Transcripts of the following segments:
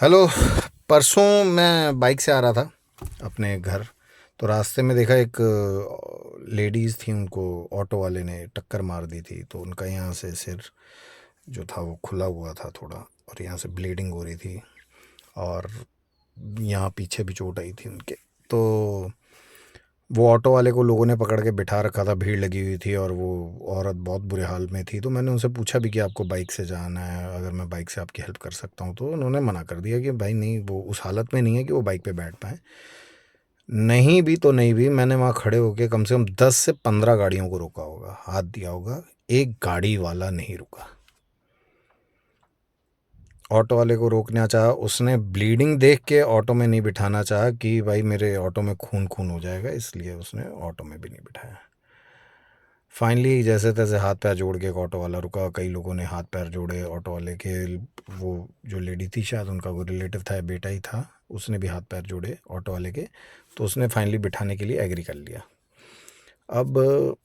Hello. परसों मैं bike से आ रहा था अपने घर। तो रास्ते में देखा एक लेडीज़ थी, उनको ऑटो वाले ने टक्कर मार दी थी। तो उनका यहाँ से सिर जो था वो खुला हुआ था थोड़ा, और यहाँ से ब्लीडिंग हो रही थी, और यहाँ पीछे भी चोट आई थी उनके। तो वो ऑटो वाले को लोगों ने पकड़ के बिठा रखा था, भीड़ लगी हुई थी, और वो औरत बहुत बुरे हाल में थी। तो मैंने उनसे पूछा भी कि आपको बाइक से जाना है, अगर मैं बाइक से आपकी हेल्प कर सकता हूँ। तो उन्होंने मना कर दिया कि भाई नहीं, वो उस हालत में नहीं है कि वो बाइक पे बैठ पाए। नहीं भी तो नहीं भी, मैंने वहाँ खड़े होके कम से कम 10 से 15 गाड़ियों को रोका होगा, हाथ दिया होगा, एक गाड़ी वाला नहीं रुका। ऑटो वाले को रोकना चाहा, उसने ब्लीडिंग देख के ऑटो में नहीं बिठाना चाहा कि भाई मेरे ऑटो में खून खून हो जाएगा, इसलिए उसने ऑटो में भी नहीं बिठाया। फाइनली जैसे तैसे हाथ पैर जोड़ के एक ऑटो वाला रुका। कई लोगों ने हाथ पैर जोड़े ऑटो वाले के। वो जो लेडी थी, शायद उनका कोई रिलेटिव था या बेटा ही था, उसने भी हाथ पैर जोड़े ऑटो वाले के। तो उसने फाइनली बिठाने के लिए एग्री कर लिया। अब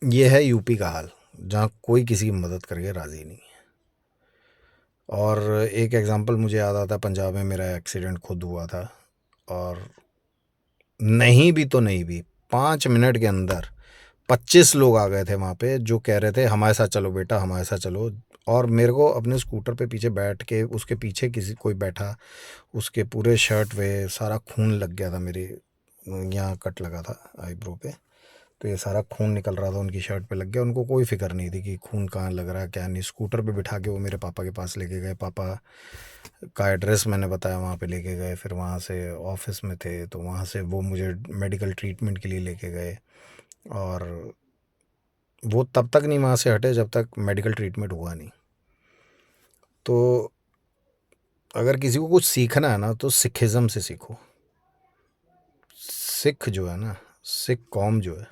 ये है यूपी का हाल, जहाँ कोई किसी की मदद करके राज़ी नहीं है। और एक एग्ज़ाम्पल मुझे याद आता है, पंजाब में मेरा एक्सीडेंट खुद हुआ था। और नहीं भी तो नहीं भी, 5 मिनट के अंदर 25 लोग आ गए थे वहाँ पे, जो कह रहे थे हमारे साथ चलो बेटा, हमारे साथ चलो। और मेरे को अपने स्कूटर पे पीछे बैठ के, उसके पीछे किसी कोई बैठा, उसके पूरे शर्ट पे सारा खून लग गया था। मेरे यहाँ कट लगा था आईब्रो पे, तो ये सारा खून निकल रहा था, उनकी शर्ट पे लग गया। उनको कोई फिक्र नहीं थी कि खून कहाँ लग रहा है क्या नहीं। स्कूटर पे बिठा के वो मेरे पापा के पास लेके गए। पापा का एड्रेस मैंने बताया, वहाँ पे लेके गए। फिर वहाँ से ऑफिस में थे, तो वहाँ से वो मुझे मेडिकल ट्रीटमेंट के लिए लेके गए। और वो तब तक नहीं वहाँ से हटे जब तक मेडिकल ट्रीटमेंट हुआ नहीं। तो अगर किसी को कुछ सीखना है ना, तो सिखिज़म से सीखो। सिख जो है ना, सिख कौम जो है,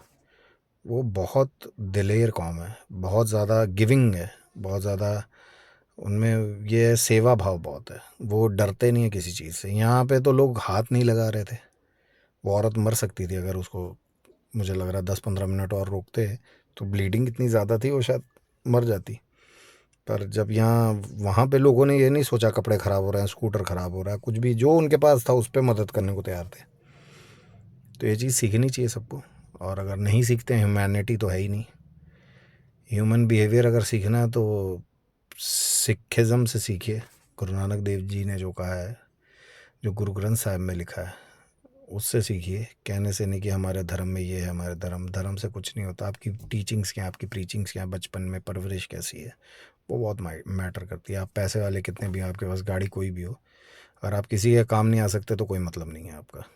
वो बहुत दिलेर कौम है, बहुत ज़्यादा गिविंग है, बहुत ज़्यादा उनमें ये सेवा भाव बहुत है। वो डरते नहीं है किसी चीज़ से। यहाँ पे तो लोग हाथ नहीं लगा रहे थे। वो औरत मर सकती थी अगर उसको, मुझे लग रहा है 10-15 मिनट और रोकते, तो ब्लीडिंग इतनी ज़्यादा थी वो शायद मर जाती। पर जब यहाँ वहाँ पे लोगों ने ये नहीं सोचा कपड़े ख़राब हो रहे हैं, स्कूटर ख़राब हो रहा है, कुछ भी जो उनके पास था उस पर मदद करने को तैयार थे। तो ये चीज़ सीखनी चाहिए सबको। और अगर नहीं सीखते, ह्यूमैनिटी तो है ही नहीं। ह्यूमन बिहेवियर अगर सीखना है तो सिखिज़म से सीखिए। गुरु नानक देव जी ने जो कहा है, जो गुरु ग्रंथ साहिब में लिखा है, उससे सीखिए। कहने से नहीं कि हमारे धर्म में ये है, हमारे धर्म धर्म से कुछ नहीं होता। आपकी टीचिंग्स क्या, आपकी प्रीचिंग्स क्या, बचपन में परवरिश कैसी है, वो बहुत मैटर करती है। आप पैसे वाले कितने भी हो, आपके पास गाड़ी कोई भी हो, अगर आप किसी के काम नहीं आ सकते तो कोई मतलब नहीं है आपका।